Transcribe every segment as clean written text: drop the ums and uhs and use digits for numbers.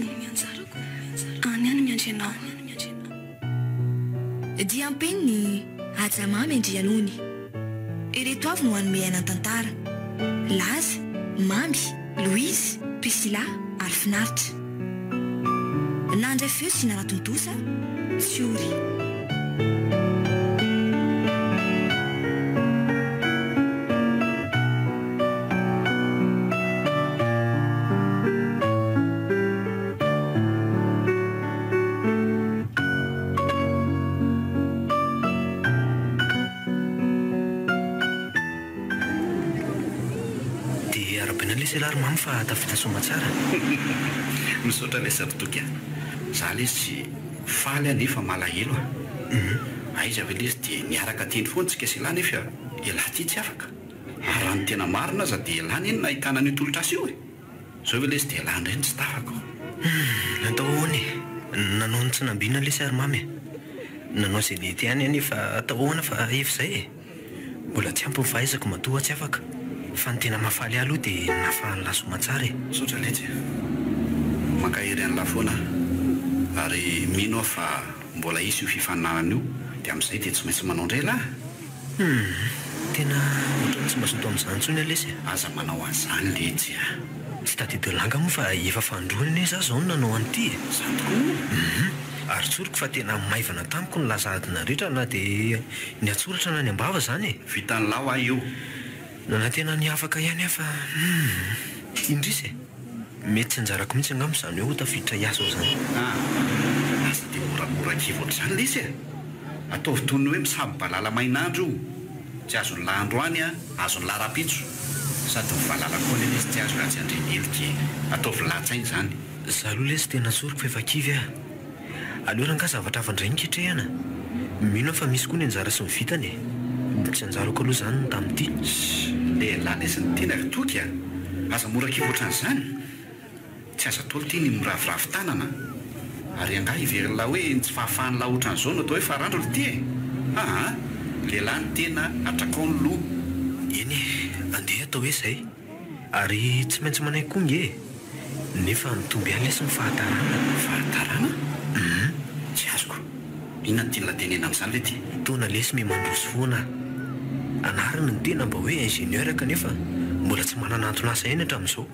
anjarako any any miandry ianao dia ampeniny aja mamy andrianony ireto avy no hanome aina tantara laza mamy louise priscilla ary finaritra nandray feo sy naratontosa fiory Lary mamy fa tafita soma tsara misaotra ilay sarotoky a zaho le izy tsy faly anefa malahelo aiza ve le izy dia niaraka teny foana tsika sy ilany nefa ialahy ty tsy afaka ary raha ny tena marina aza dia ialany eny nahitana ny tolotra azy io e zao ve le izy dia ialany indray ny tsy tafako natao ahoany nanao ny tsy nambiana le sary mamy nanao izay nety ihany anefa atao ahoana fa efa izay e mbola tsy ampy ny fahaizako matoa tsy afaka fa ny tena mahafaly aloha dia nafahany lasoma tsara e saotra letsy mankahery an'la foana ary mino aho fa mbola isy io fifaninanana io dia amin'izay dia tsy maintsy manao indray lahy tena ohatrany tsy mazoto amin'izany ntsony alesy aza manao an'izany letsy a tsy tadidolanga moa fa efa fandroany ane za zao no nanao an'ity e zany tokoa ary tsoriko fa tena maivana tamiko ny lazadina rehetra na dia ny atsoratra na ny ambava zany e vitany lao ahy io na tena ny afaka ihany afa indrisy mety tsy anjarako mihitsy angamo izany hoe ho tafiditra hiasa ao zany asa dia moramora kivo ohatr'izany lesy e ataovy toy ny hoe misaby balala mainandro io tsy azony lahandro any a azony lara-pitso sady mivalala koa le lesy tsy azo raha tsy andrenelika ataovy latsainy zany za aloha lesy tena tsoriko fa efa kivy a aleoranga zavatra avandray niketrehana mino fa misy koa ny anjara sy mivitany e tsy anjarako aloha zany tamin'ity lehilahy sy ny tena toky a aza mora kivo ohatran'izany tsy aza tolo ty ny miravoravo tanana ary angah iverynla hoe ny tsy fahafahanyla ohatran'izao no atao hoe farandro lity e lehilahy ny tena atrakao ny loha eny andeha atao hoe izay ary tsy maintsy manay kongy e nefa mitomby ihany lesy ny fahatarana tsy azoko inona ny tianla tenena amin'izany le ty tona lesy memandroso foana anariny ny tena mba hoe ingénieur kanefa mbola tsy manana antonasa eny hatramin'izao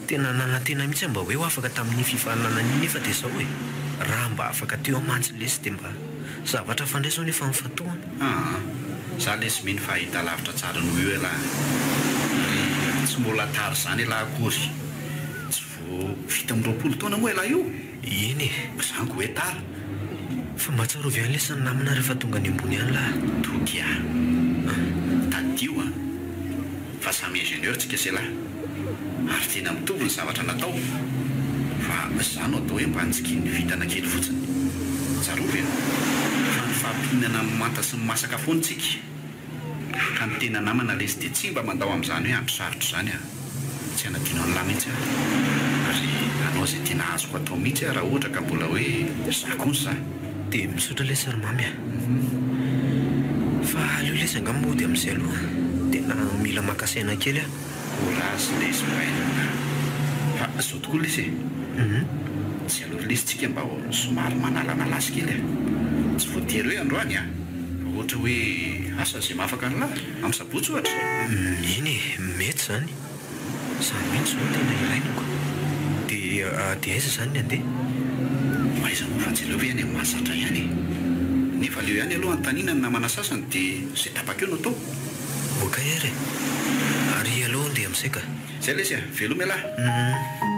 tena nanantena mihitsy mba hoe ho afaka tamin'ny fifaninana ny nefa dia zao e raha mba afaka teo amantsy lesy dia mba zavatra fandraisao nefa mifatohana za lesy mino fahita lavitra tsara no io elahy tsy mbola tary zany elahy akory tsy vo vita amin'ny 20 taona moa elahy io eny zany ko hoe tara fa mba tsarovy any lesy ny namana rehefa tonga ny ambony any lahy toky a tadio a fa samy ingénieur tsika sy elahy ary tena mitovy ny zavatra natao fa zano atao hoe mba nitsikiny vitana kely fotsiny tsarovy a fa ny fampinana manta sy masaka foantsika ka ny tena namana lesy dia tsy mba mandao amin'izany hoe andro sarotro zany a tsy anadino an'lahy mihitsy a ary anao izay tena azoko atao mihitsy a raha ohatra ka mbola hoe zakonsy za dia misotra lesy ary mamy a fa aleo lesy angamo dia amin'izay aloha tena mila makasaina kely a courage lesy baina fa zao tokoa lesy tsy aloha lesy tsika mba somary manalanalasy kely a tsy voatery hoe androany a ohatra hoe asa zay mahafaka anylahy amin'ny sabotsy ohatra iny mety zany zany mihitsy zao tena ilainako dia aiza zany ny andeha aiza moa fa tsy leo hoe any amin'ny mahazatra ihany nefa leo ihany aloha antanina ny namana sasany dia zay tapaka eo no atao okahery ary aloha andeha amin'izay ka zay lesy a veloma elahy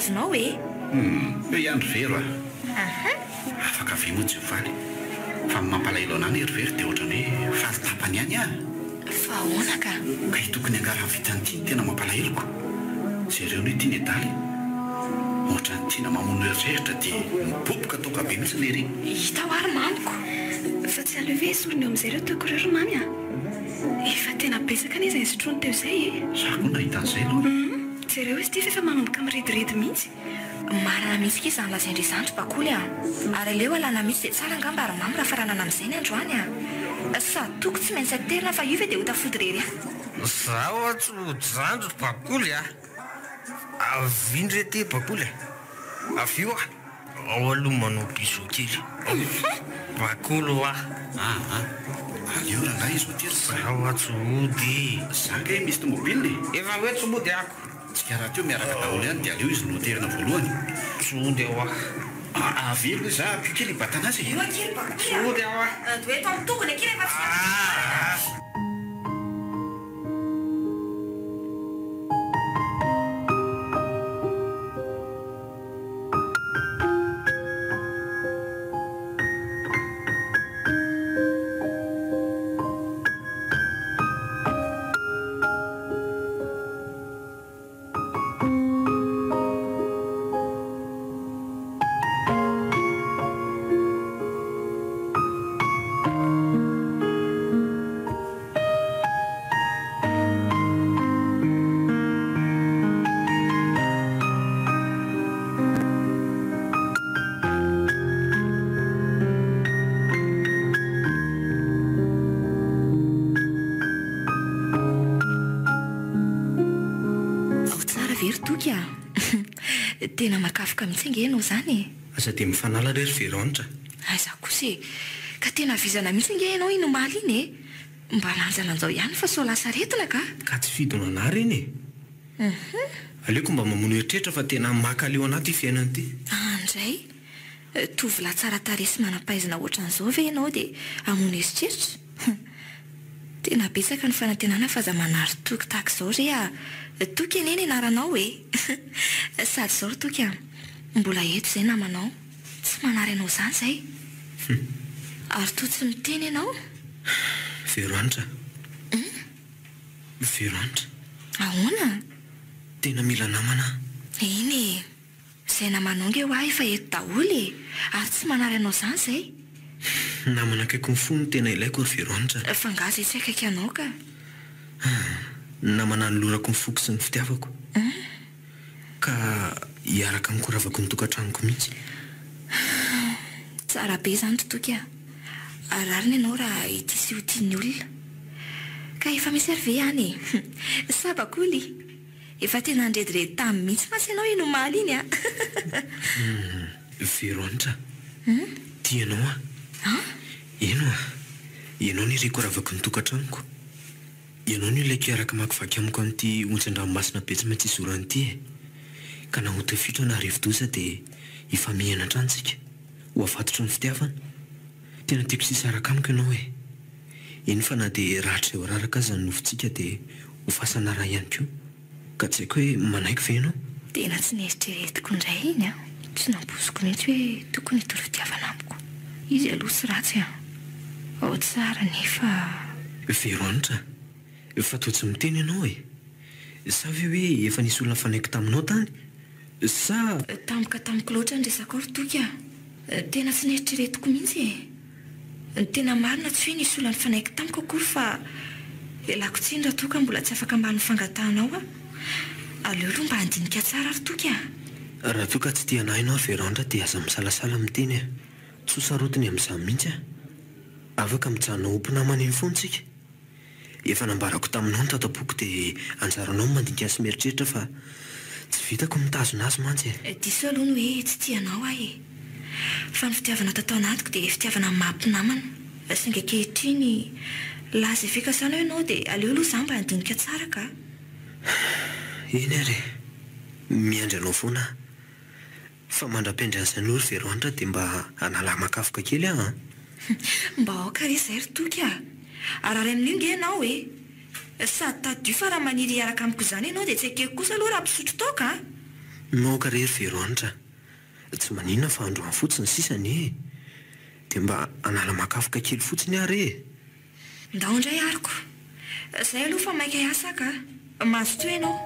azonao e eo ihany rivero afaka ve moa tsy hovaly fa mampalahelo anany rivery dia ohatrany hoe falitapany ihany fa ahoana ka tokony angara vitan'ity tena mampalahelo zay ireo no tiany adaly ohatra ny tiana mamono eritreritra dia miboboka toka be mihitsy lery hita ho ary mamiko fa tsy aleo ve sorony eo amin'izay ireo tokorero mamy efa tena besaka ny izay sotrony teo izay zako nahitan'izay aloha jereo izy ity fefa manomboka miridiridy mihitsy marana mihitsy ka izany lazaindry izandry bakoly ary aleo alana mihitsy dia tsara angamba ary mamy raha faranana amin'izay ny androany sady toko tsy maintsy aterina fa io ve dia ho tafody rery zaho atsojandro bakoly avindry ty bakoly avy io ao aloha manao biso kely bakolo aleo raha izy hotery zaho atsody zaka misy tomobily efa hoe tsomody ako tsy karaha teo miaraka daholo ihany dia aleo izy no hoterina voalohany tsody ao avelo za pio kely batanazy tsody ao doeto amin'ny tokony akely efa tena makafoka mihitsy angenao zany asa dia mifanala rery veronitra aiza kosa ka tena vizana mihitsy ange ianao inomaly iny mba lanjalanjao ihany fa so lasa retina ka tsy fidona anary iny aleoko mba mamono eritreritra fa tena maka leo anaty fiainana ity andray tovolahy tsara taresy manam-pahaizana ohatran'izao ve ianao dia amono eritreritra tena betsaka ny fanantenana fa za manary toky tahaka izao re toky eneny anaranao sady izao ry toky mbola eto izay namanao tsy manary anao izany izay ary to tsy miteny ianao veroanitra veroanitra ahoana tena mila namana iny izay namanao nge ho ahy efa eto daholy ary tsy manary anao izany izay namana akaiko ny fony tena ilaiko ry veroanitra fa nga zay tsy akaiky anao ka namana nolorako ny foko sy ny fitiavako ka hiaraka mikoravako ny tokantranoko mihitsy tsara be izany totoky arariny ianao raha ity sy ho tiany olona ka efa misy arve ihany sabakoly efa tena andrediredy tamin'ny mihitsy masy ianao inomaly iny veroanitra tianao ianao ny rikoravako ny tokantranoko ianao ny ilaiko iaraka makivaky amiko amin'ity ontsan-dranomasina betsy maintsy izoran'ity ka nahotafitra na rivo-doza dia ifamihana trantsika ho afatotro ny fitiavana tena tiako sisy araka amiko ianao iny fa na dia ratra eo raraka azy ny nofontsika dia ho fasana raha ihany koa ka tsy haiko hoe manaiky ve ianao tena tsy nieritreretiko indray iny tsy nambosiko mihitsy hoe tokony hitory fitiavana amiko izy aloha sy ratsy ao tsara nefa veroanitra efa toa tsy miteny ianao sa ve hoe efa nisy olona fanaiky taminao tany sa tampoka tamiko loatra ny resaka ry toky tena tsy nieritreretiko mihitsy tena marina tsy hoe nisy olona ny fanaiky tamiko akory fa lako tsiny raha toka mbola tsy afaka mba ny fangatanao aleo aloha mba handinika tsara ry toky raha toka tsy tia anahy ianao ry veroanitra dia aza misalasala miteny tsy ho sarotiny amin'izany mihitsy afaka mijanona ompo-namana iny fontsika efa nambarako taminao ny tatapoako dia anjaranao mandinika sy mieritreritra fa tsy vitako mitazona azy mantsy diso aloha ny hoe tsy tianao fa ny fitiavana tatao anatiko dia fitiavana mampinamana singa kehitriny laza fikasana ianao dia aleo aloha izany mba handinika tsara ka iny ary miandry anao foana fa mandra-piandry an'izany olo veroanitra dia mba analamakafoka kely mba aoka re izay ry toky arary amin'io nge ianao sady tadio fa raha maniry hiaraka amiko izany ianao dia tsy akeko kosa aloha raha mpisotro taoka Maoka rery vero anitra. Tsy maninona fa androany fotsiny sisany dia mba anala makafoka kely fotsiny are. Ndao indray ariko. Izay aloha fa maika hiasa ka. Mahazo toa ianao.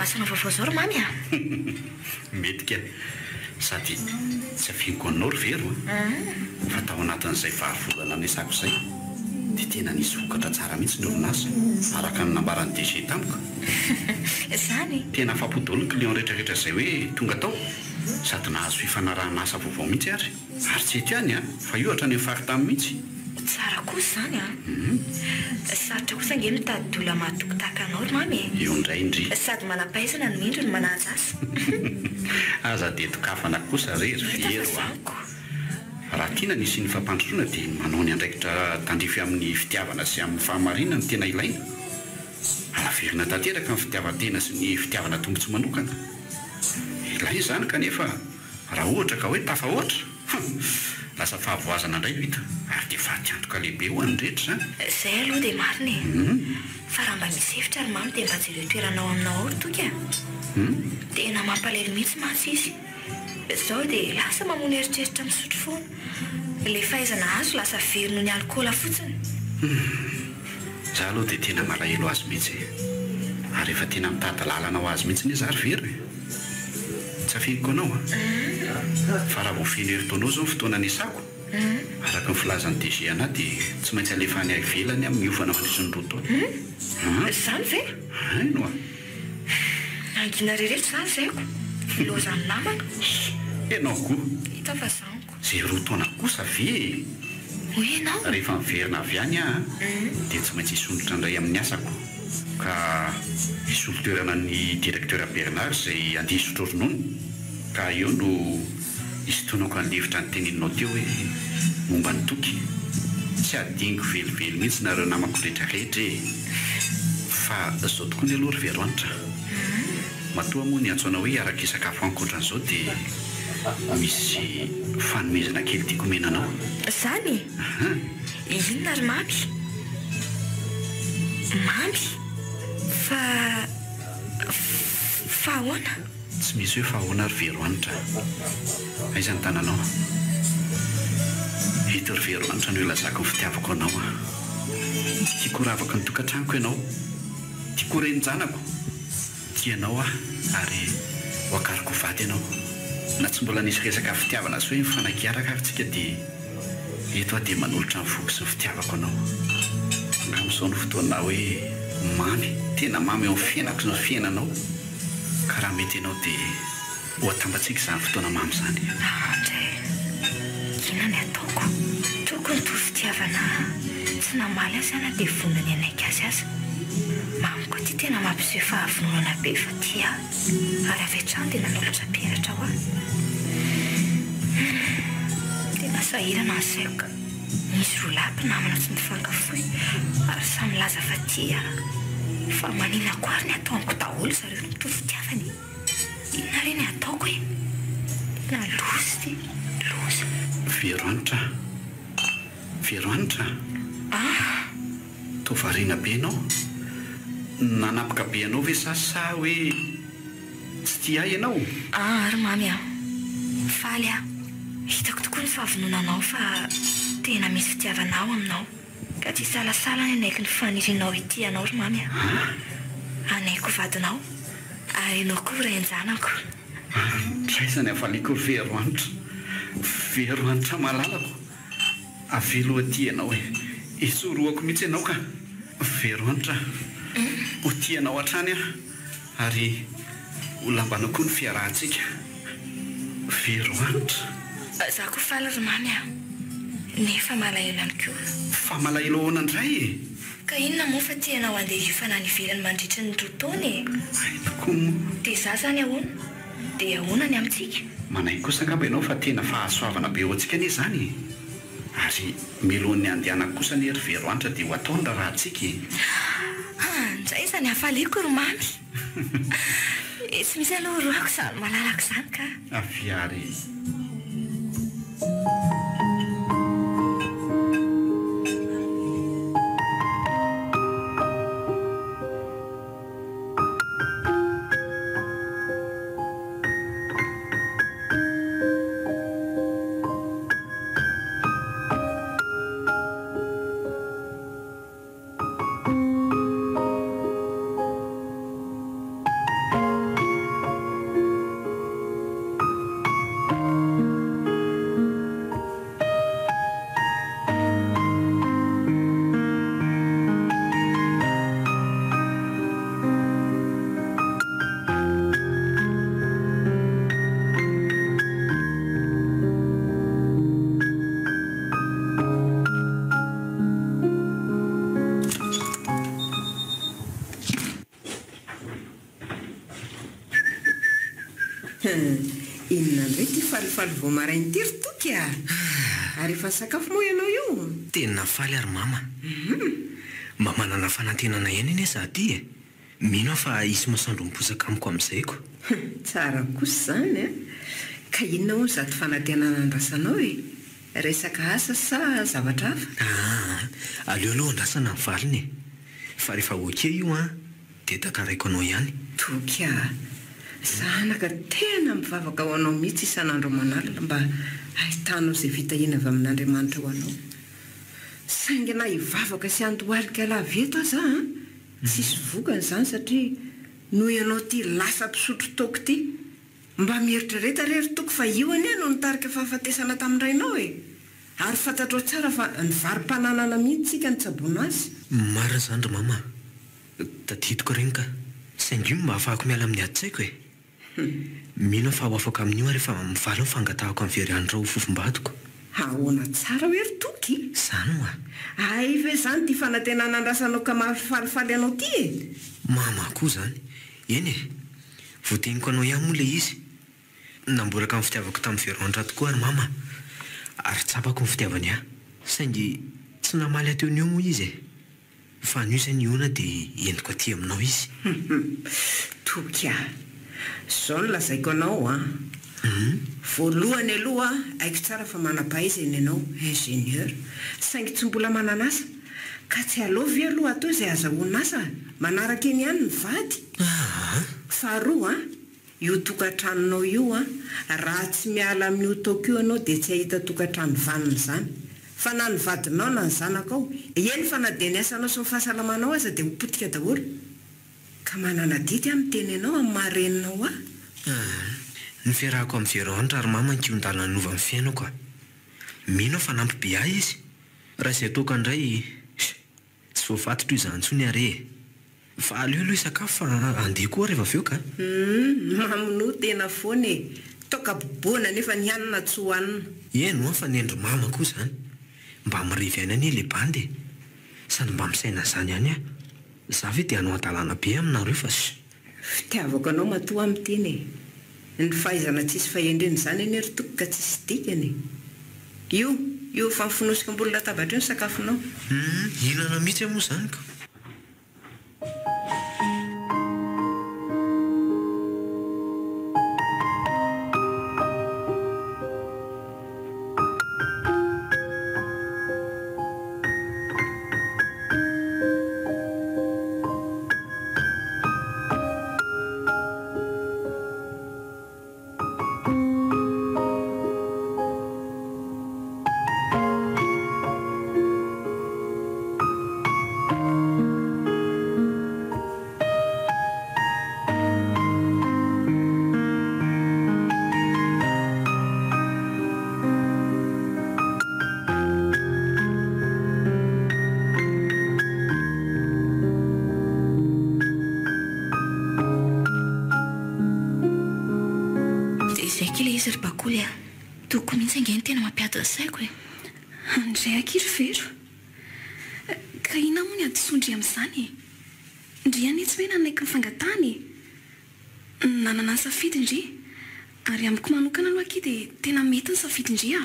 Asana vaovao zao ry mamy a. Mety ka. Sady tsy afiako anao ry vero fa tao anatin'izay vahavolana nisako izay dia tena nisy vokatra tsara mihitsy ny orinasa araka ny nambarany DG tamiko. Izany tena afapo-daholo ny client rehetrarehetra izay hoe tonga tao sady nahazo fifanarahana asa vaovao mihitsy ary tsy ety ihany fa io ohatra ny mifarita amin'ny mihitsy. Tsara kosa izany a. Sarotra kosa ange mitady olona mahatoky tahaka anao ry mamy. Io indray indri. Sady manam-pahaizana ny mindro ny manaja asa. Aza dia tokafana kosa rery vero raha tiana nisy ny fampandrosoana dia manao ny andraikitra tandrify amin'ny fitiavana sy amin'ny fahamarinana ny tena ilaina. Alaverina tanteraka ny fitiavan-tena sy ny fitiavana tongotsy manokana. Ilay izany kanefa raha ohatra ka hoe tafahoatra lasa fahavoazana indray hita ary dia faty antoka lehibe ho an'ny rehetra izany. Izay aloha dia marina fa raha mba misy hevitra ary mamy dia mba jereo toeranao aminao ao ry toky a. Tena mampalahelo mihitsy mantsy izy. Izao dia lasa mamono eritreritra misotro foana. Ilay fahaizana azo lasa verino ny alikaola fotsiny. Izaho aloha dia tena malahelo azy mihitsy ary efa tena mitady lalana ho azy mihitsy ny izy ary very. Tsy afihiko anao fa raha voafeno herintaonao izao ny fotoana nisako araka ny filazan'ny DG anahy dia tsy maintsy alefa any ivelany amin'ny miofana frisiny roa taona. Izany ve? Haino a. Angina rehetra izany izayko. Loza ny namana. Ianao koa. Hita fa zaniko. Izay roa taona kosa ve? Hoy ianao? Rehefa miverina avy any dia tsy maintsy hisondrotra indray amin'ny asako ka hisolo toerana ny directeur Bernard izay andeha hisotro ronono ka eo no hisintonako ny levitra ny teneninao teo hoe momba ny toky. Tsy adiniko velively mihitsy nareo namako rehetrarehetra fa izao tokoa ny aloha ry veroanitra. Matoa moa ny antsoina hoe araka isakafo ankoatran'izao dia misy fanomezana kely tiako menanao. Izany? Inona ry mamy? Mamy? Fa ahoana? Tsy misy hoe fa ahoana ry veroanitra. Aiza ny tananao? Hito ry veroanitra no ilazako ny fitiavako anao tiako ravaka ny tokantranoko ianao. Tiako renjanako. Tianao ary hoakariko vady ianao. Na tsy mbola nisy resaka fitiavana sy hoe mifanakiaraka aritsika dia eto dia manolotra ny foko sy ny fitiavako anao. Amin'izao ny fotoana hoe mamy, tena mamy eo amin'ny fiainako sy ny fiainanao. Ka raha mety ianao dia ho atambatsika izany fotoana mamy izany. Andray, inona ny ataoko? Tokony toy fitiavana tsy namaly azy ana dia vonona ny anaiky azy aza. Mamy koa ty tena mampiseho fahavononana be fa ty ary avy hatrany dia nanolotra peratra ho ahy. Tena sahirana ny saiko ka misy roa lahy namana tsy mifankafohy ary samy laza fa ty fa maninona koa ary ny ataoniko daholo zareo ny mitovy fitiavany. Inona re ny ataoko e? Na lozy ty, lozy. Veroanitra. Veroanitra. Toa variana be ianao. Nanapaka be ianao ve sa hoe tsy tia ahy ianao? Ary mamy faly hitako tokoa ny fahavononanao fa tena misy fitiavanao aminao ka tsy salasala ny anaiky ny fanirinao ity ianao ry mamy anaiko vadinao ary ianao koa renjanako. Traizany hafaliako ry veroanitra. Veroanitra malalako. avelo aty ianao e isoroako mihitsy ianao ka vero antra ho tianao hatrany ary ho lambana koa ny fiarahantsika vero antra za koa faly ry mamy nefa malahelo ihany koa fa malahelo ahoana indray e ka inona moa fa tianao andeha ifanany ivelany mandritra ny rotaony aikoa dia za zany ahoana dia ahoana ny amintsika manay kosa angamba ianao fa tena fahasoavana be eo antsika anie zany ary milohan'ny andehanako kosa ny ery vero antra dia ho ataony raha antsika nizay zany hafaliako ry mamy tsy misy aloha roako zany malalaka zany ka afiary inona ndray ty falifaly vao marainy ty ry toky ary efa sakafo moa ianao io tena faly ary mama manana fanantenana ihany eny za ty e mino aho fa isy masandro miposaka amiko amin'izayko tsara kosa zany ka inona ho zaty fanantenana andrasanao e resaka asa sa zavatra hafa aleo aloha andrasana ny valiny e fa rehefa oke io dia takaraiko anao ihany toky zanaka tena mivavaka ho anao mihitsy isan'andro manalina mba ahitanao izay vita eny avy amin'Andriamanitra ho anao saingy na hivavaka sy andohalika laveto aza tsisy vokany zany satria noho ianao ty lasa mpisotro toko ty mba mieritrereta rery toko fa io anie no nitarika fahafatesana tamin'irainao e ary fantatrao tsara fa ny varim-pananana mihitsy tsika ny tsabona azy marina zany ry mama tadidiko reny ka saingy io mba ahafahako miala amin'ny adi-tsaiko e mino fa ho afaka amin'io rehefa mivaly ny fangatahako amin'ny veryandro ho fofom-badiko ahoana tsara hoe ry toky zany oa ay ve zany ty fanantenana andrasanao ka mahafalifaly anao ty e mama koa zany eny e voateniko anao ihany moa le izy namboraka amin'ny fitiavako tamin'ny veroandra tokoa ary mama ary tsapako ny fitiavany saingy tsy namaly ateo ny eo moa izy e fa an'io zany iona dia entiko aty aminao izy toky zao no lazaiko anao voalohany aloha haiko tsara fa manam-pahaizana ianao ingénieur saingy tsy mbola mananasa ka tsy alovy aloha atao izay azahoana asa manaraka eny ihany ny vady faharoa io tokantranonao io raha tsy miala amin'io taoko io anao dia tsy ahita tokantrano vanina zany fa na ny vadinao na ny zanakao eny fa na dia ny asanao sy ny fahasalamanao aza dia mipotika daholo ka manana dity amin'ny teny ianao amin'ny mahareninao ny fiarahako amin'ny veroandra ary mama nkiondalana nova amin'ny fiainako mino fa nampy be ahy izy raha izay ataoko indray tsy voafatotra io izany tsony are fa aleo aloha isakafo fa andeha koa rehefa aveo ka mamino tena foana e toka bobona nefa ny hanina tsy hohanina eno fa ny endry mama koa zany mba mirevy aina any le bandy sady mba misaina zany ihany za ve dia hanao an-dalàna be aminareo fa fitiavako anao matoa amin'ny teny e ny fahaizana tsisy fahendreny zany eny ery toko ka tsisy dikany io fa mifinosika ambony latabatra eo ny sakafonao ilana mihitsy moa zany ka izy ry bakoly a toko mihitsy angeny tena mampiady ny saiko e. Andray akiry vero ka ina moa ny adisondry amin'izany ndriany tsy hoe nanaiky mifangatany nanana ny safidy indri ary amiko manokana aloha aky dia tena mety ny safidy indri a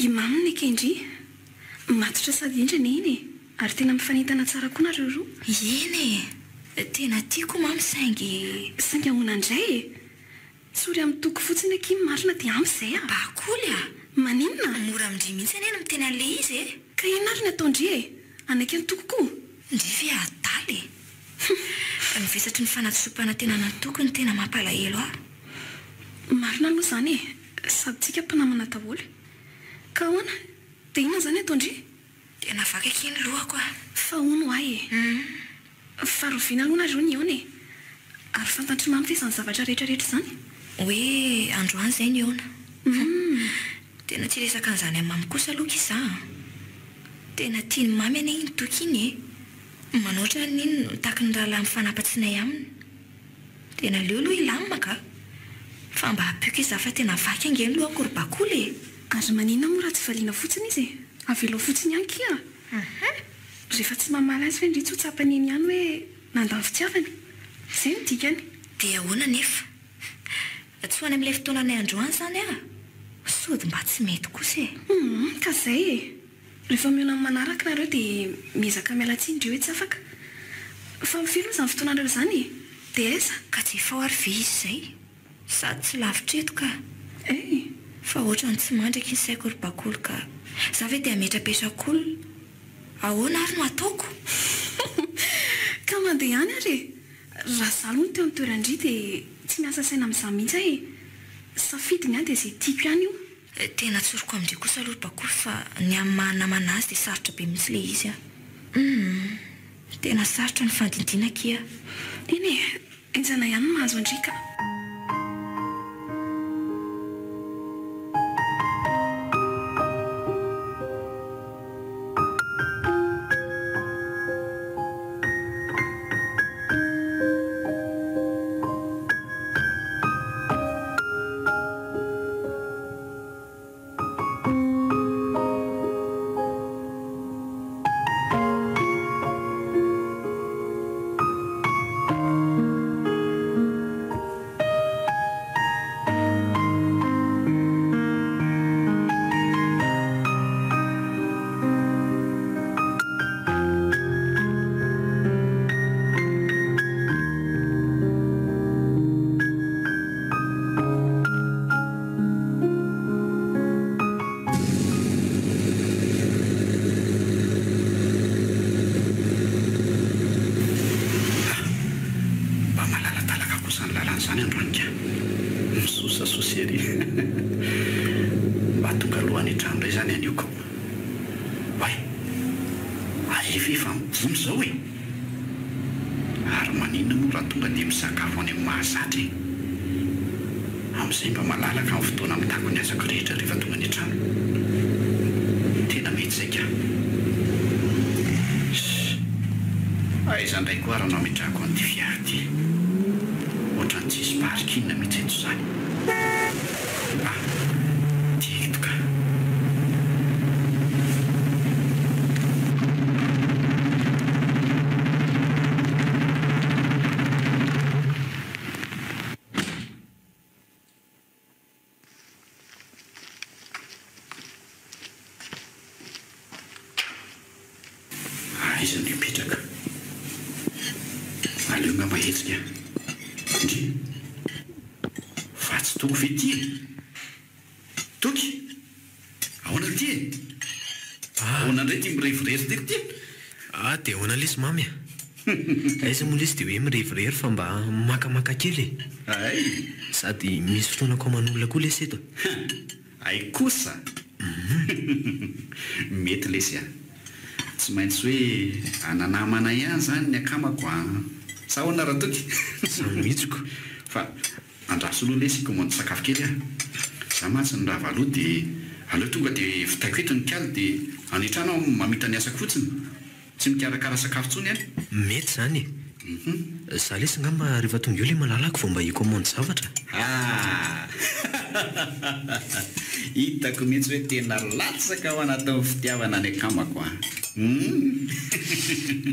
imaminy akendri matotra sady endrana iny ary tena mifanintana tsara koa nareo roa. Eny e tena tiako mamy saingy ahoana indray sory amin'ny toko fotsiny aky marina dia am'izay a. bakoly a maninona mora amindry mihitsy any miteny an'le izy e. ka ina ary ny ataondry e anaiky ny toko koa ndry ve adaly e ny vesatry ny fanatosopana tena natoko ny tena mampalahelo a. marina aloha izany e sady tsika mpanamana daholo ka ahoana dia ina izany ataondry tena vakaky ny lohako a. fa ono ahy e faroviana aloha nareo ny eona e ary fantatry mamy ve izany zavatra rehetrarehetra izany hoe androany izay ny eona tena tsy resaka an'izany amin'ny mamy kosa aloha iza tena tia ny mamy any ny toky iny e manoatra n'iny no taky ny rahalahy mifanapatsinay aminy tena leo aloha ilamina ka fa mba hapioko iza fa tena vaky angeny lohako ry bakoly e. ary maninona moa raha tsy valiana fotsiny izy e avelo fotsiny ihany kia rehefa tsy mamala azy hoe ndry tsy ho tsapany eny ihany hoe nandany fitiavany izay ny dikany dia ahoana nefa tsy ho any amin'ilay fotoananay androany izany a sody mba tsy mety kosa e. ka izay e rehefa miona amin'ny manaraka nareo dia miezaka miala tsiny ndreo hoe tsy afaka fa mifilo izany fotoanareo izany e dia aiza ka tsy efa ho ary ve izy izay sady tsy lavitreto ka e fa ohatrany tsy mandraky ny saiko ry bakoly ka za ve dia ametrapetrak'olona ahoana ary no ataoko ka mandeha ihany ary raha za aloha no teo amin'ny toerandry dia tsy miasa saina amin'izany mihitsy ahy safidiny ihany dia izay tiako ihany io tena tsoroko amindry kosa aloha ry bakoly fa ny amin'ny mahanamana azy dia sarotra be mihitsy ilay izy a tena sarotra ny fandindina kia eny e enjana ihany no mahazo andrika aizandray koa raha nametrako an'ity fiary ity ohatrany tsisy parikinina mihitsy eto izany tietoka izy no mipetraka aleonga mahetsika ndry fa tsy toko ve ty toky ahoana ty ahoana indray ty mirevirery tery ty dia ahoana lesy mamy a aiza moa lesy dia hoe mirevirery fa mba makamaka kely ay sady misy fotoanako aman'olona koa lesy eto ay kosa mety lesy a tsy maintsy hoe ananamana ihany zany ny akamako a sa hoana raha toky samy mihitsiko fa andraso aloha lesy komandy sakafo kely a za matsy ny raha valoha dia aleo tonga dia vitaiko eto ny kaly dia anetrana mamita ny asako fotsiny tsy mikarakara sakafo tsony a mety zany Za lesy ngamba rehefa tonga eo le malalako vao mba hikomandy zavatra. Hitako mihitsy hoe tena latsaka ao anatin'ny fitiavana any akamako a.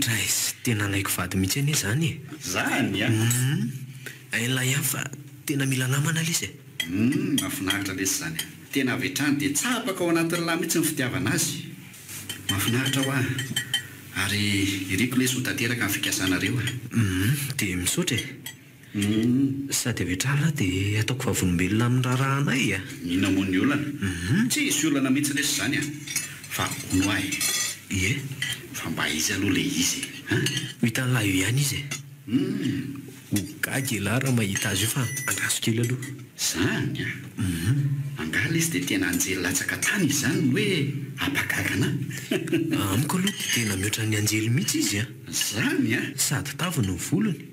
Rais, tena laiko vady mihitsy anie zany e. Zany a? Aila ihany fa tena mila namana lesy e. Mahafinaritra lesy zany. Tena avy hatrany dia tsapaka ao anatin'ny lahy mihitsy ny fitiavana azy. Mahafinaritra ho ahy. Ary iriko lesy ho tanteraka amin'ny fikasana ireo. Dia misaotra e. Sady avy hatrany dia ataoko vavolombelona amin'ny raharahana a. Ina moa ny olana? Tsy hisy olana mihitsy lesy zany a. Fa hono ahy. Ie? Fa mba izy aloha le izy. Hitan'lahy io ihany izy e. Ho gagy lahy raha mahita azy io fa angaso kely aloha. Zany a? Angala izy dia tena anjely latsaka tany izy zany hoe apakagana. Amiko aloha tena mihoatra ny anjely mihitsy izy a. Zany a? Sady tavony ny volony.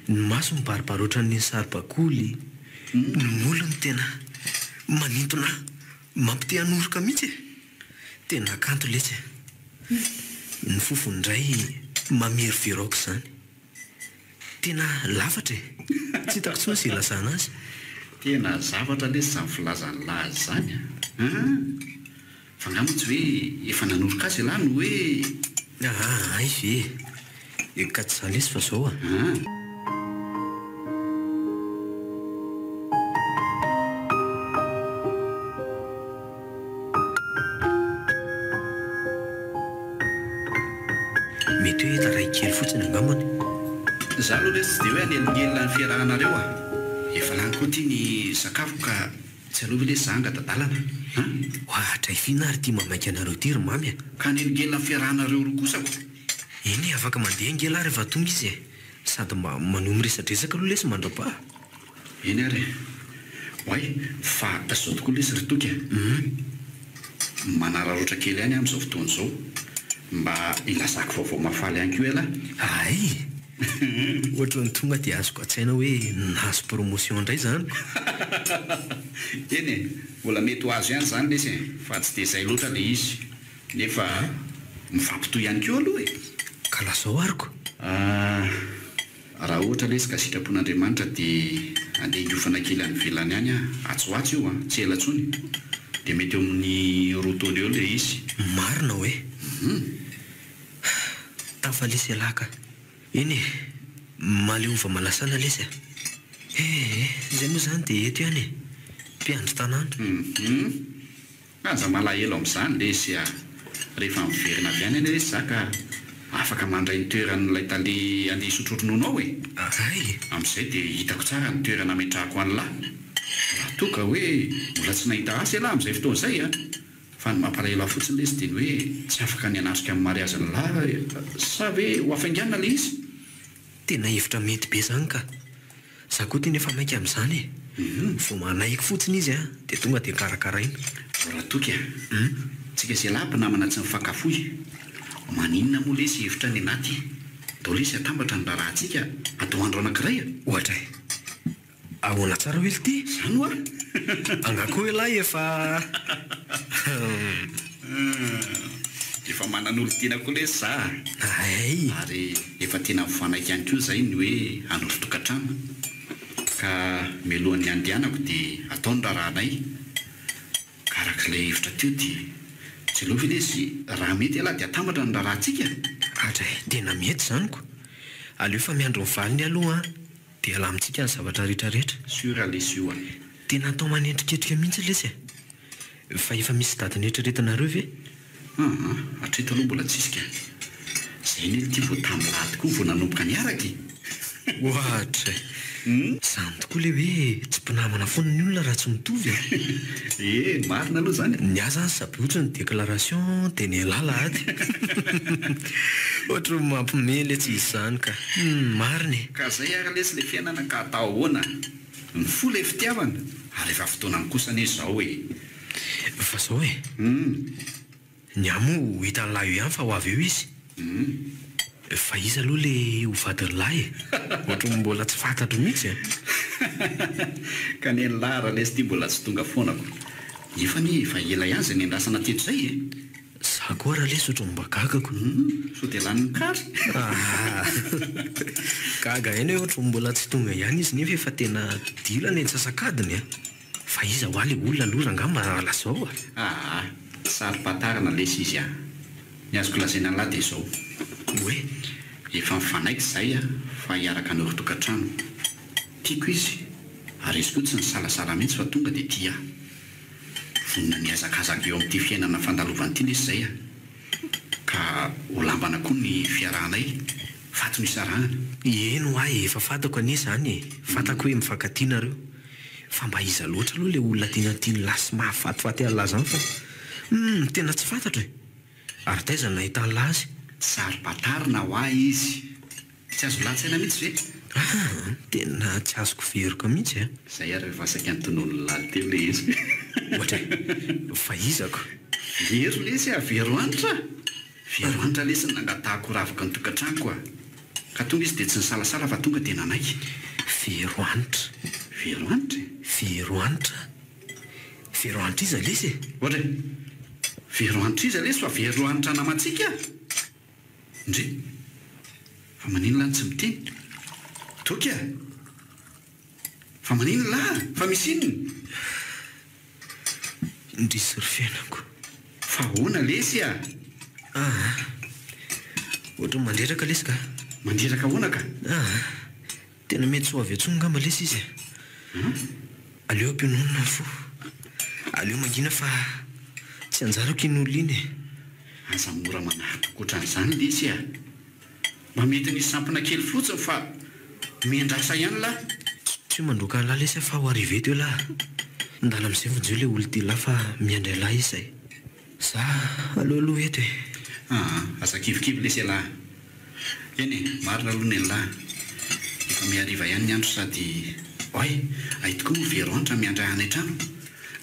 Ny maso mibaribaroatra ny saribakoly. Ny molony tena manintona mampite hanoroka mihitsy e. Tena kanto lesy e. Ny fofony indray mamery veroko zany. Tena lafatra e. Tsy hitako tsony izay ilazana azy. Tena zavatra lesy izany filazany lahy zany a. Fa ngamba tsy hoe efa nanoroka azy lahy no hoe ay ve. Ka tsy izany lesy fa zao a. Mety hoe taray kely fotsiny angambany. Za aloha lesy tsy dia hoe anelingelina ny fiarahanareo a. Efa lany koa tia ny sakafo ka tsy alova lesy zanga dadalana. Ohatra ifina ary tia mamaika anareo tiry mamy a. Ka anelingelina ny fiarahanareo roa kosako. Eny afaka mandeha ngela rehefa tonga izy e. Sady manomy resadresaka aloha lesy mandrapa. Eny ary. Hoay, fa zao tokoa lesy ritoky a. Manararoatra kely ihany amin'izao fotoana izao. Mba ilazako vaovao mafaly ihany koa ela. Ay. Ohatra ny tonga dia azoko an-tsaina hoe nahazo promotion indray zany. Eny e, mbola mety ho azo ihany zany lesy e. Fa tsy dia izay loatra le izy. Nefa mifampitohy ihany koa aloha e. Ka lazao ariko. Raha ohatra lesy ka sitrapon'Andriamanitra dia andeha hiofana kely any ivelany ihany a. Atsoatso io a, tsy ela intsony. Dia mety eo amin'ny roa taona eo le izy. Marina hoe. Tafa lesy alaka. Eny e, maleova malasana lesy a. Izay moa zany dia eto ihany e. Mpiandry tanàna. Aza malahelo amin'izany lesy a. Rehefa miverina avy ihany lesy zaka afaka mandray ny toeran'ilay tale andeha hisotrorononao e. Ay. Amin'izay dia hitako tsara ny toerana ametrahako an'lahy. Raha toa ka hoe mbola tsy nahita asa lahy amin'izay fotoana izay a. Fa ny mampalahelo ahy fotsiny lesy dia ny hoe tsy afaka ny anatrika amin'ny mariaziny lahy sa hoe ho afainganina le izy. Tena hevitra mety be zany ka. Za koa tena efa maika amin'izany e. Vao manaiky fotsiny izy a dia tonga dia karakaraina. Raha toka tsika izay lahy mpinamana tsy mifankafohy. Maninona moa lesy hevitra ny anaty. Dao lesy atambatra ny raharantsika atao andro anankiray a. Ohatra e. Ahoana tsara hoe ity? Zany ho a. Angako hoe lahy efa efa manan'olo tiana koa lesy za. Ay. Ary efa tena mifanaiky ihany koa zay ny hoe hanoro tokantrano. Ka mialohan'ny andehanako dia ataony raharanay. Ka arak'ilay hevitra teo dia tsy alova lesy raha mety elahy dia atambatra ny raharantsika. Atray, tena mety zanyko. Aleo fa miandro ny valiny aloha dia ala amintsika ny zavatra rehetrarehetra. Sura lesy io a. Tena atao manendriketrika mihitsy lesy e. Fa efa misy dadiny eritreretinareo ve? Hatreto aloha mbola tsisika. Izay ny ity vao tamin'ny lahy tokoa vao nanomboka niaraka. Ohatra. Zany tokoa le hoe tsy mpinamana foana ny olona raha tsy mitovy e. Marina aloha zany. Ny aza ny sabotsy ny déclaration dia ny alala ady. Ohatra mampimely tsy izy zany ka. Marina e. Ka zay ary lesy le fiainana ka atao ahoana. Ny fo le fitiavana ary efa fotoanany kosa ny izao e. Fa zao e. Ny amo hitan'ny lahy io ihany fa ho avy eo izy. Fa izy aloha le ho vadiny lahy e. Ohatra mbola tsy fantatro mihitsy e. Ka ny lahy raha lesy ity mbola tsy tonga foanako. Nefa ny fa ela ihany izay ny andrasana teto izay e. Za akoa raha le sotro mbagagako so dia laniny kary gaga eny hoe ohatra mbola tsy tonga ihany izy nefa efa tena dilana entsasakadiny a fa iza ho aly olona lora angamba lazao sary-patarana lesy izy ny azoko lazaina lahy dia izao hoe efa mifanaika izay fa hiaraka anao tokantrano tiako izy ary izy koa tsy ny salasala mihitsy fa tonga dia tia vonona ny azakazaka eo amin'ity fiainana fandalovana ity lesy izay ka ho lambana koa ny fiarahanay fato ny sarahana eno ahy efa fatako anie izany fatako hoe mifankatianareo fa mba iza loatra aloha le olona tena tiany lasy mahafatifaty alaza fa tena tsy fantatra e ary taiza nahitany lahy azy sary-patarina ho ahy izy tsy azo latsaina mihitsy ve tena tsy azoko veriko mihitsy izay ary vasaka antonolo laly teo le izy ohatra fa izako vero lesy veroanitra lesy nangatahako ravaka ny tokantranoko ka tonga izy dia tsy ny salasala fa tonga tena anaiky veroanitra iza lesy ohatra veroanitra iza lesy fa veroanitra namatsika indre fa manino lahy tsy miteny toka fa manino lahy fa misy inony indrisy ry fiainako fa hoana lesy ohatra mandreraka lesy ka mandreraka hoana ka tena mety so avy antsony ngamba lesy izy aleo ampinonina fo aleo mangina fa tsy anjarako in'olona iny aza mora manahiko koatran'izany lesy mba mety nisy sampina kely fotsiny fa miandrasa ihany lahy tsy mandroka an'lahy lesy fa ho arrivé teo lahy ndala amin'izay vonjeo le olo ty lahy fa miandray lahy izay za alohaaloha eto aza kivikivy lesy lahy eny marina aloha ny lahy efa miariva ihany ny andro sady oay ahitoko moa veroanitra miandray anay trano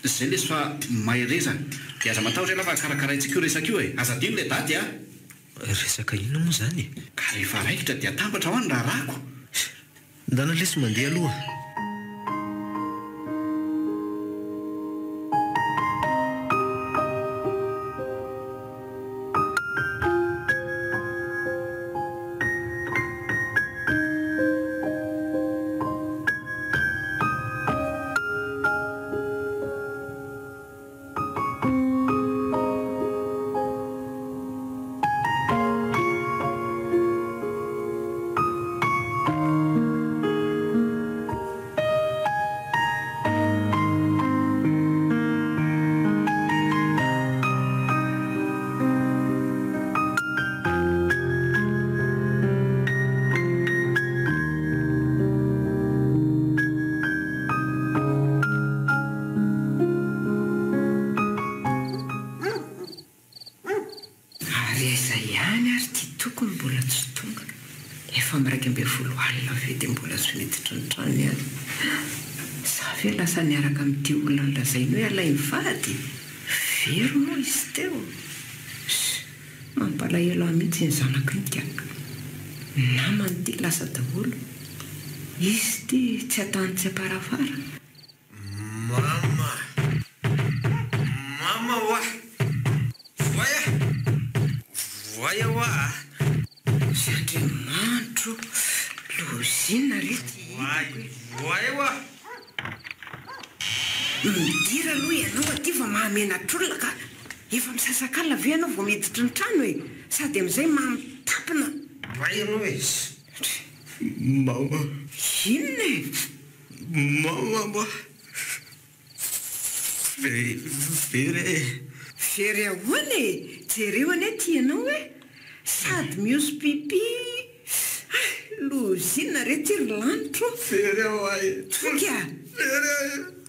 izay lesy fa mahereza dia aza matahotra lahy fa karakaraintsika io resaka io aza dino le dady resaka inona moa zany ka rehefa raikitra dia tambatra ho any raha rako ndana lesy mandeha aloha lasa niaraka amin'ity olona nolazainy hoe alay mivady vero moa izy teo mampalahelo mihitsy ny zanako ny tiaka namany ty lasa daholo izy ty tsy atany tsy aparafara mama wa voya wa Andriamanitro lozina rety voya wa midira aloha ianao aty fa mahamenatr'olona ka efa misasakala ve ianao vao miditry ny trano e sady amin'izay mamitapina ianao e mama inona e mama very ahoana e jereo ane ty ianao e sady mioso pipi lozina rety ry lanitro toka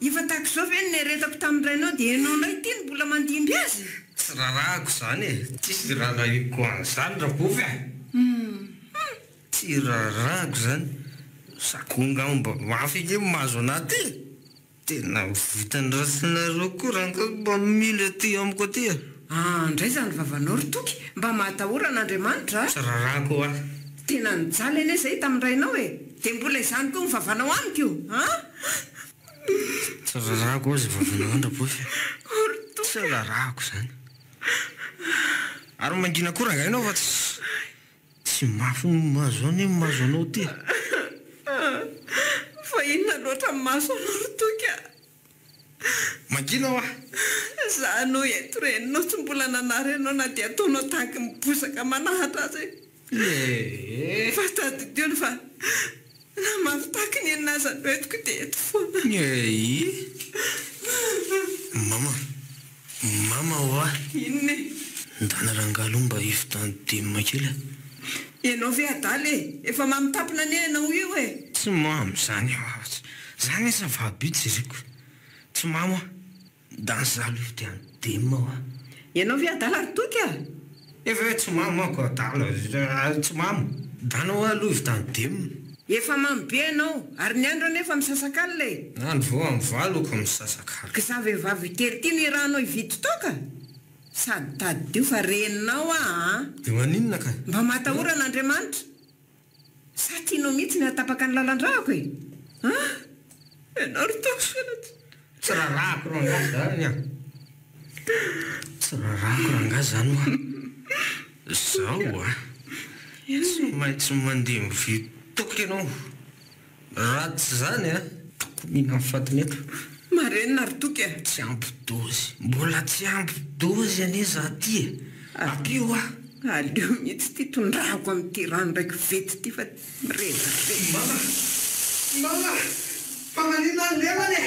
efa tahako izao ve neretako tamin'irainao dia ianao indray ty ny mbola mandimby azy tsy rahahako izany e tsisy rahahiko an'izany rabovy tsy rahahako izany sakonga mba mafy ike mahazo anaty tena vitany rasinareo koa raha mba mila ty amiko aty indray zany vavanao ry toky mba mahatahora an'Andriamanitra tsy rahahako tena nijaly ane izay tamin'irainao e dia mbola izany koa mivavanao amiko io tsy rahahako azy vavanao andrabovy tsy rahahako izany ary mangina koa raha ianao fa tsy mafy mahazoany mahazoanao ty fa inona loatra maso anao rotoka mangina ho za no eto reninao tsy mbola nanarenao na dia ataonao tahaky mibosaka manahatra azy fa tadidiony fa na mavitaky ny enazano etiko dia eto foana mama hoa inony ndana rangalo mba hivitandemima kely ianao ve adaly efa mamitapina ny anao io e tsy mamy zany esa vahabitsy ziko tsy mamo ndany zalo hivitiandemima hoa ianao ve adaly ary toky a efa hoe tsy mamo ako adala tsy mamo dana hoa aloha hivitandemina efa mamy be anao ary ny andro anefa misasakale andro vao amin'ny valoko misasakale ka za vehivavy kely ty ny rahanao hividy toka sady tadio fa reninao dia maninona ka mba matahoranaandriamanitra sa tianao mihitsy ny atapaka ny lalan-drahako e ianao rotosanaty tsy rarahako rangazy zany a tsy rarahako rangazy zany hoa zao a tsy maintsy mandeha mividy toky ianao ratsy zany a toko mihina amin'ny fatiny eto marenina ry toky a tsy ampy dozy mbola tsy ampy dozy ane za ty e apio a alio mihitsy ty tondrahako amin'ity rano ndraiky vety ty fa mireza mama fananina andremany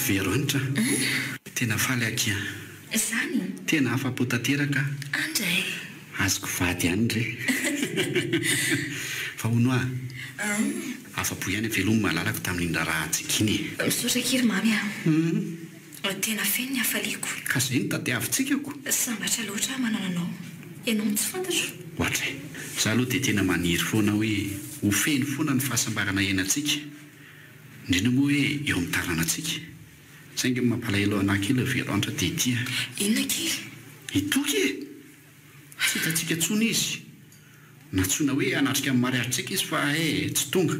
veroanitra tena faly akia zany tena afa-po tanteraka andray azoko vady ihany re fa hono a afa-po ihany velomy malalako tamin'indra raha atsikiny misotra kiry mamy a tena feny ny hafaliako ka zay ny tadiavintsika ko sambatra loatra manananao ianao tsy fantatro ohatra za aloha dia tena maniry foana hoe ho feny foana ny fahasambarana iainantsika indrindra moa hoe eo amin'ny taranantsika saingy mampalahelo anakely veroanitra dia tia inona kely itoky e tsy hitantsika tsona izy natsona hoe anatrika amin'ny mariatritsika izy fa tsy tonga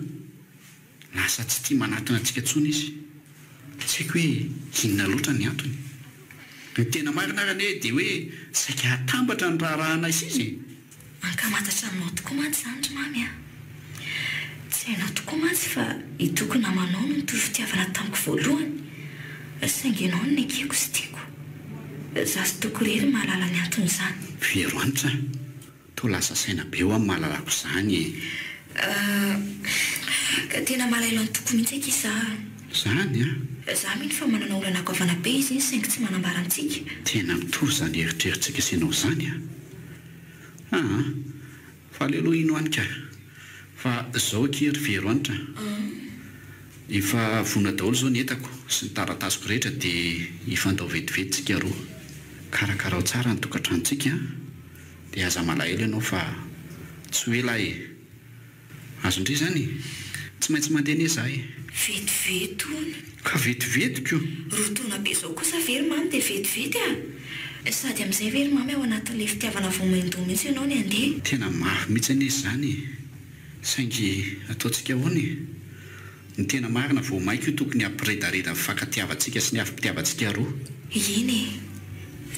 lasa tsy tia manatona antsika tsona izy tsy haiko hoe inona loatra ny antony ny tena marina arany hoe dia hoe saika hatambatra ny raharahana izy izy ankamatatra aminao tokoa mantsy zany ry mamy a tsy hainao tokoa mantsy fa hitoko namanao no nitory fitiavana tamiko voalohany saingy ianao ny akeko sy tiako za sy toko rery mahalala ny antony izany veroanitra to lasa saina be ho amin'ny mahalalako izany ka tena malaelo ny toko mihitsy aky za zany a za miny fa manana olana akovana be izy iny saingy tsy manambara antsika tena mitovy zany eritreritsika senao zany a fa alealoha ino any ka fa zao akery veroanitra efa vona daholo zao ny entako sy ny taratasiko rehetra dia ifandao vetivetitsika roa karakarao tsara ny tokantranontsika dia aza malahelo ianao fa tsy hoe lahy azondre zany tsy maintsy mandeha ne za vetivety ony ka vetivetiko rotona be zao kosa very mamy dia vetivety a sady amin'izay very mamy ao anatin'ilay fitiavana voamaindona mihitsy ianao ny andeha tena mafy mihitsy anizy zany saingy ataontsika hoany ny tena marina vao maiko io tokony hampiredareda mifankatiavantsika sy ny afy-pitiavantsika roa iny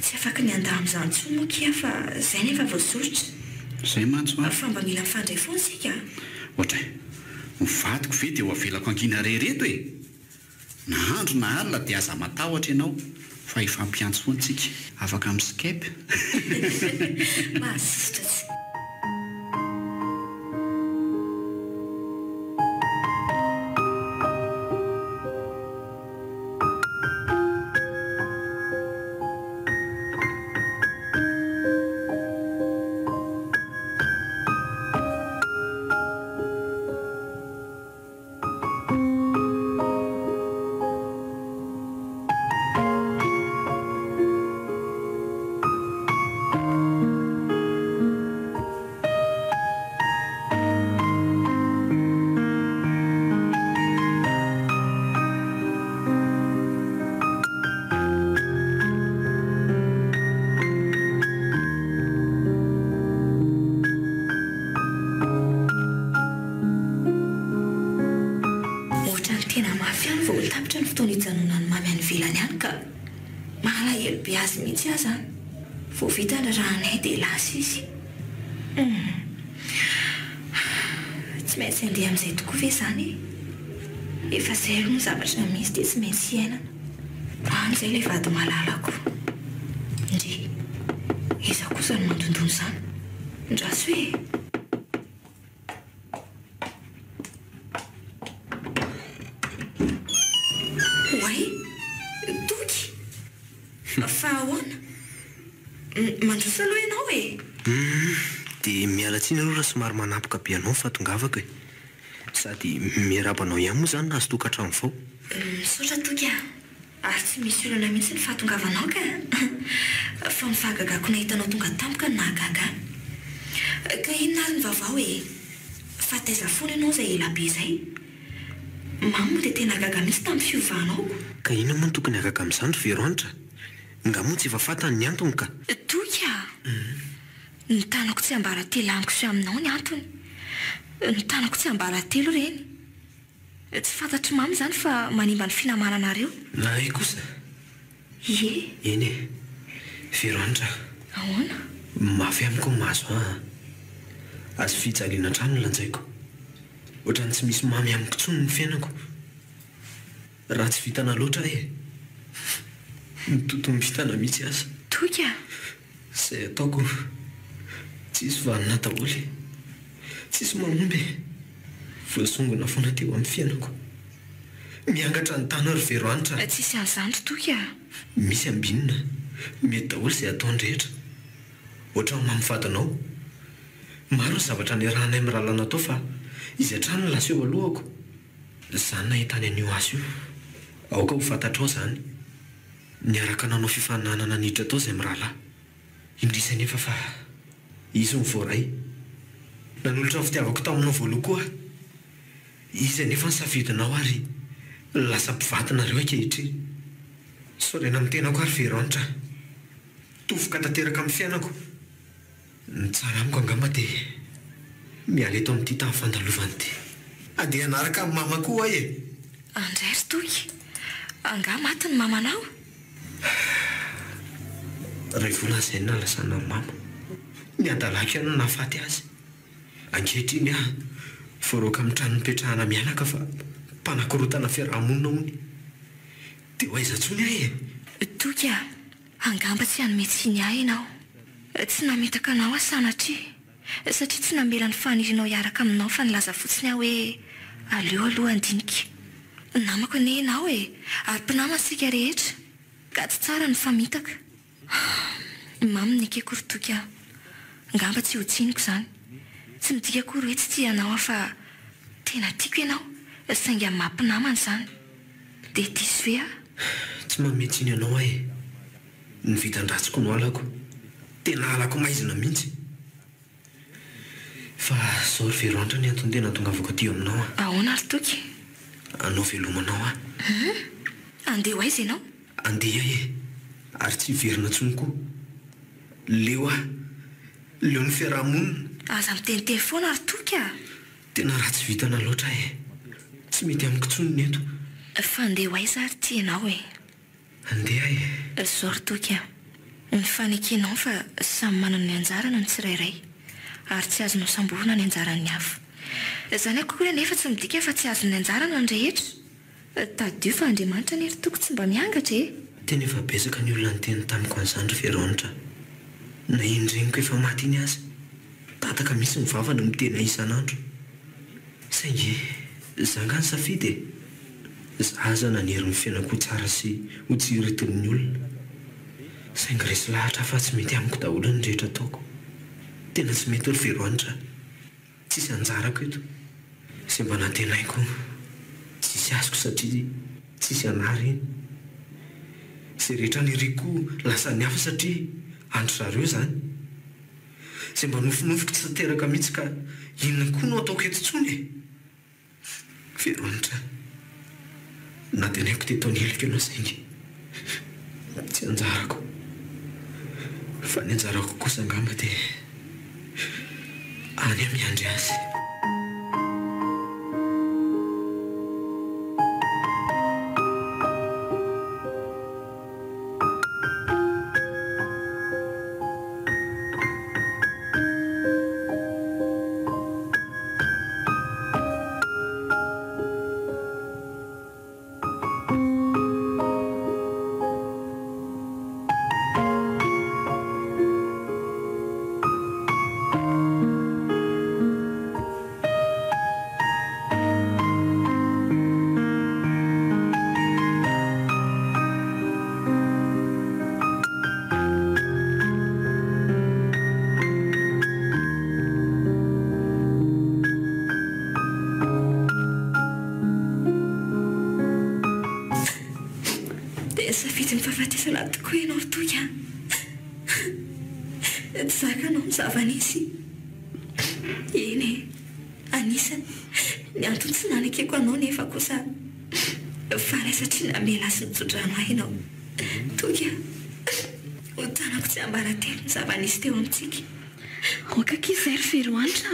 tsy afaka ny anda amin'izany tsoa moa kia fa zay nefa voasoritra zay mantso a fa mba mila mifandray foana sika ohatra mivadiko ve dia ho avelako angina rereto e na andro na alina dia aza matahotra ianao fa ifampiantso foana tsika afaka amin'ny Skype mahasisitra tsy Sarotra ny fotoana hijanona ny mamy any velany any ka mahalahelo be azy mihitsy aza any. Vao vita ny rahanay dia lasa izy. Tsy maintsy andeha amin'izay tokoa ve izany? Efa izay aloha ny zavatra misy dia tsy maintsy iainana. An'izay ilay vady malalako. Ndry, iza kosa no mandondona izany. Ndraso hoe. Oay, Toky. Fa ahoana? Mandroso aloha ianao e? Dia miala tsiny aloha raha somary manapoka be anao fatongavako e. Sady miarabanao ihany moa izany na azo tokantrano vao. Misaotra Toky a. Ary tsy misy olana mihitsy ny fahatongavanao ka. Fa ny fahagagako nahitanao tonga tampoka ny nahagaga. Ka inona ary ny vaovao e? Fa taiza foana ianao izay ela be izay. Mamo dia tena gaga mihitsy tamin'ny fiovahanao. Ka inona moa no tokony hagaga amin'izany ry Veroanitra? Nga moa tsy efa fantany ny antony ka. Toky a. Ny tanako tsy ambaratelo amiko sy aminao ny antony. Ny tanako tsy ambaratelo ireny. Tsy fantatry mamy izany fa manimba ny finamananareo. Na e kosa? Ie. Eny e. Veroanitra. Ahoana? Mafy amiko ny maso azo fijaliana trano lanjaiko. Ohatrany tsy misy mamy amiko tsony ny fiainako. Raha tsy vitana loatra mitotony vitana mihitsy aza. Toky a. Izay ataoko tsisy vanina daholy, tsisy mahomby, voasongona foana teo amin'ny fiainako. Miangatra ny tana ry Veroanitra. Tsisy an'izany Toky a. Misy ambinina mety daholo izay ataony rehetra. Ohatra ny mamivadinao. Maro ny zavatra niarahanay amin'ny ralana tao fa izay trano lasa eo alohako. Izany nahitany an'io azy io. Aoka ho fantatrao izany. Niaraka nanao fifaninanana niditra tao izay mirahalahy. Indrisany efa fa izy ny voaray. Nanolotra ny fitiavako taminao voaloha koa. Izy nefa nisafidinao ary lasa mpivatinareo ankehitriny. Saorena amin'ny tenako ary Veroanitra. Tovoka tanteraka amin'ny fiainako. Ny tsara amiko angamba dia miala eto amin'ity tamin'ny fandalovany ity. Andeha hanaraka amin'ny mama koa e. Andray ry Toky. Anga maty ny mamanao? Ray volana izay nalasana ny mama. Niadalaka ihany no nahafaty azy. Ankehitriny voaroaka amin'ny trano nipetrahana mianaka fa mpanakorotana fiarahamonina hony. Dia ho aiza tsony ahy e? Toky a. Angamba tsy hanome tsiny ahy ianao. Tsy nametaka anao aho sanatria. Satria tsy namela ny fanirinao hiaraka aminao fa nilaza fotsiny aho hoe aleo aloha andinika. Namako ane ianao e. Ary mpinamana sika rehetra. Ka tsy tsara ny famitaka. Mamy ny keko ry Toky a. Ngamba tsy ho tsiniko izany. Tsy midika akory hoe tsy tia anao aho fa tena tiako ianao. Sainga mampinamana izany. Dia diso ve a? Tsy mametsiny anao ahy. Ny vitan-dratsiko no alako. Tena alako maizina mihitsy. Fa zao ry Veroanitra ny antony tena tongavako aty aminao a. Ahoana ry Toky? Anao velomanao a. Andeha ho aiza ianao? Andeha e. Ary tsy hiverina tsony koa. Leo a. Leo ny fiarahamonina. Aza miteniteny foana ry Toky a. Tena raha tsy vitana loatra e. Tsy mety amiko tsony ny eto. Fa andeha ho aiza ary ty ianao e? Andeha e. Zao ry Toky a. Ny fanekenao fa samy manana ny anjarana ny tsirairay. Ary tsy azonao samborina ny anjaran'ny hafa. Izany akory nefa tsy midika fa tsy azony anjarana ny rehetra. Tadio fa Andriamanitra ny ry Toky tsy mba miangatra e. Tena efa betsaka ny olona nyteny tamiko an'izany ry Veroanitra. Na indreniko efa maty iny azy. Tataka misy ny vavana miteny isan'andro. Saingy zanga ny safidy e. Zaza nanery ny fiainako tsara sy ho tsiritin'ny olona. Saingy resy lahatra fa tsy mety amiko daholo ny rehetra ataoko. Tena tsy mety ry Veroanitra. Tsisy anjarako eto. Izay mba nantenaiko tsisy azoko satria tsisy anary iny. Izay rehetra niriko lasa ny hafa satria andro zareo izany. Izay mba nofinofiko tsy tanteraka mihitsy ka inona koa no ataoko eto tsony e. Veroanitra. Natenaiko tetao helika ianao saingy tsy anjarako. Fa ny anjarako kosa angamba dia any amiandry azy. ny fahafatesana tokoa ianao toka zakanao mizavanisy eny anisany ny antony tsy nanakeko anao nefa kosa faray satria namela sy nitsodrano hainao toka hotanako tsy ambaratelo ny zavanisy teo amintsika okakizay ry feroanitra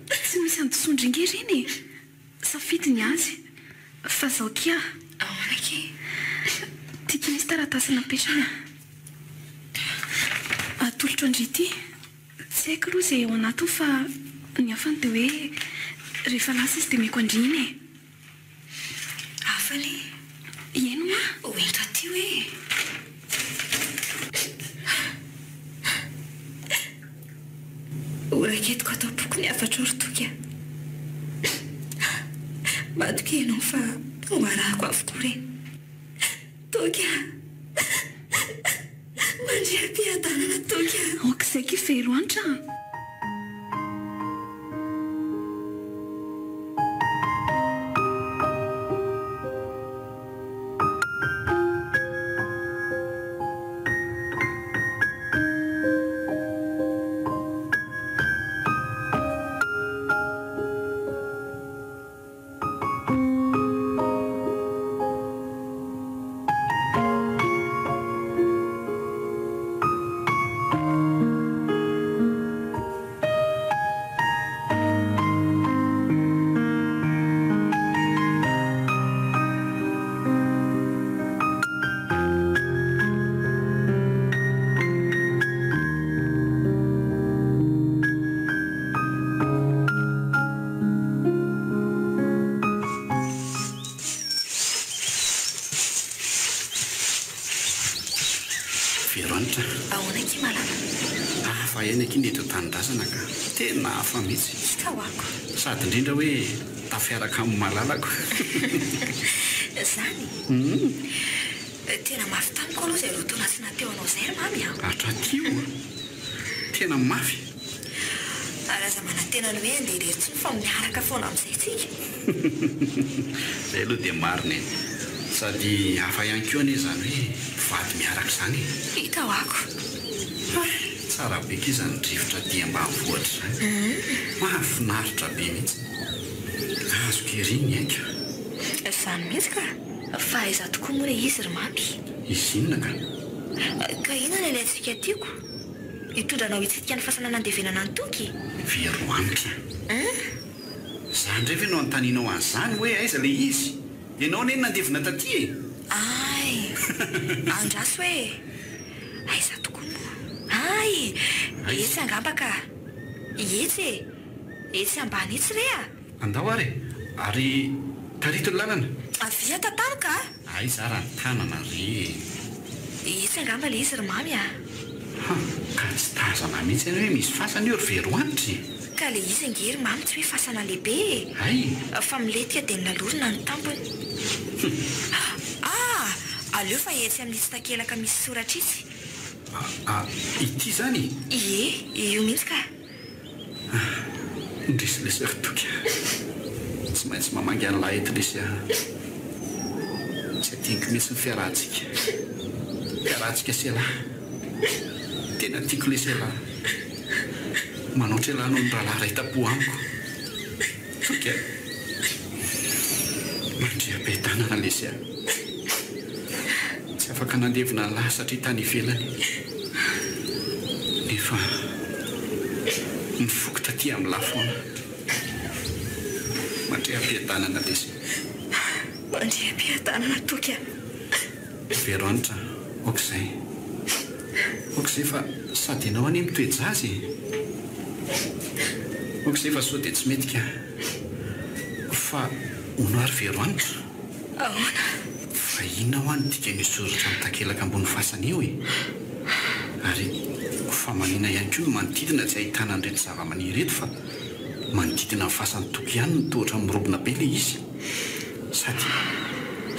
tsy misy antosondringe reny safidy ny azy fa zao kia aonake tiaka misy taratasy napetrana atolotro andrity tsy haiko aloha zay ao anatiny fa ny afany dia hoe rehefa lasa izy dia meko andriny e afale eno ma oentra ty hoe oraketiko atao boky ny afatra orotoka matoka ianao fa hoarahako avokoa reny toka mandriam-piadanana toka okizay ki feroanitra Veroanitra ahoanaky malala fa enaky ny eto tanindrazana ka tena hafa mihitsy tahoako sady indrindra hoe tafiaraka amin'ny malalako zany tena mafy tamiko aloha zay rotona sy nateo anao zay ry mamy aho atratio tena mafy araza manantena ny hoe andeha rery tsy fa miaraka foana amin'izay tsika zay aloha dia marina sady hafa ihany koa anie zany hoe vady miaraka izany hitahoako tsara be ke izany drivotra dia ambanivohitra izany mahafinaritra be mihitsy azo keriny aika izany mihitsy ka fa aiza tokoa moa re izy ry mamy izy inona ka inona ny ilaintsika tiako hitondranao hitsika ny fahasanana andevenana ny toky Veroanitra zany rehefa no antaninao an'izany hoe aiza le izy ianao neny nandevina taty e ay andraso hoe aiza tokoa moa ay etsy angamba ka etsy etsy ambany etsy re a andao ary tarito ny lalana avia tatano ka ay za raha ny tanana re etsy angamba le izy ry mamy a ka tsy tazana mihitsy any hoe misy fasana eo ry Veroanitra ka le izy angery mamy tsy hoe fasana lehibe ay fa miletika dia nalorona ny tampony aleo fa etsy amin'ny itsitakelaka misy soratra itsy ity zany io mihitsy ka ndresilesy toka tsy maintsy mamangy an'lahy eto lesy tsy atiako mihitsy ny fiarahantsika sy alahy tena tiako lesy alahy manaotra alahy noho ny rahalahy ray tapo amiko toka mandriam-piadanana lesy tsy afaka nandevina ny lahy satria tany ivelany nefa mifoky taty amin'ny lafoana mandriam-piadanana lesy mandriam-piadanana toka Veroanitra okizay fa sady ianao anie mitoejazy okizay fa sao dia tsy mety ka fa honoary Veroanitra ahoana fa inona ho any tika misoratra amin'ny takelaka ambony fasana eo ary fa manina ihany koa no manodidina tsy ahitana an'ireto zava-maniry reto fa manodidina amin'ny fasany toky ihany no tohatra mirobona be le izy sady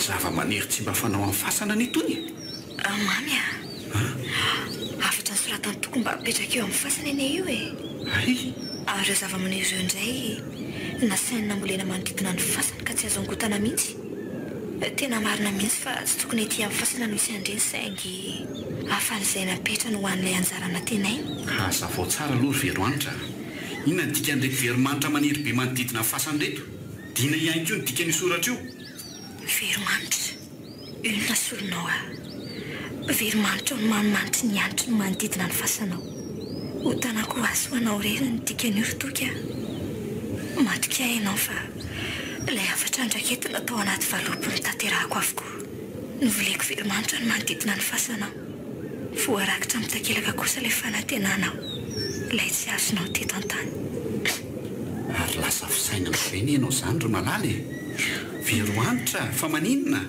zava-maniry tsy mba fanao amin'ny fasana nytony mamy afatra ny soratany toko mba apetraka eo amin'ny fasana ene io ay ary ireo zava-maniry ireo indray nasainy nambolena manodidina ny fasana ka tsy azo angotana mihitsy tena marina mihitsy fa tsy tokony ety amin'ny fasana no isy andreny saingy afan'izay napetra no ho an'ilay anjarana tenay azavao tsara aloha ry veroanitra inona ny dika ndraiky veromanitra maniry be manodidina ny fasany reto dina ihany koa ny dika ny soratra io veromanitra inona solonao veromanitra no manimanitry ny antry no manodidina ny fasanao ho tanako azy ho anao rery ny dika ny rotoka matika ianao fa ilay afatra andraketina atao anaty valopony tanterahako avokoa novoleko veromanitra no manodidina ny fasanao voarakitra mitakelaka kosa ilay fanantenanao ilay tsy azonao teto an-tany ary lasa fisaina miveny ianao izany ry malaly veroanitra fa maninona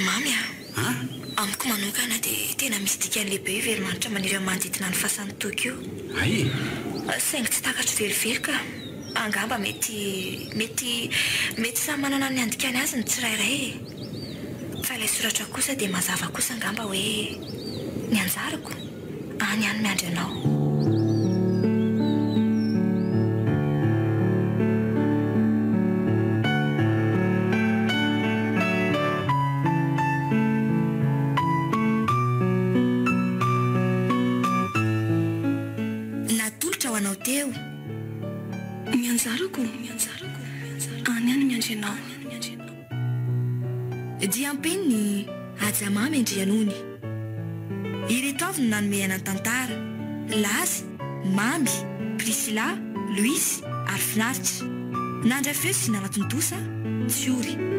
mamy amiko manokana dia tena misy dikany lehibe io veromanitra maniry manodidina ny fasan'ny toka io ay saingy tsy takatro velively ka angamba mety samy manana ny andikany azy ny tsirairay fa ilay soratra kosa dia mazava kosa angamba hoe ny anjarako any miandry anao natolotra ho anao teo mianjarako any miandry anao dia ampeniny ajamamy andrianony ireto avy no nanomehana tantara lazy mamy prisila loisy ary finaritra nandrafeo sy nanatontosa tsy ory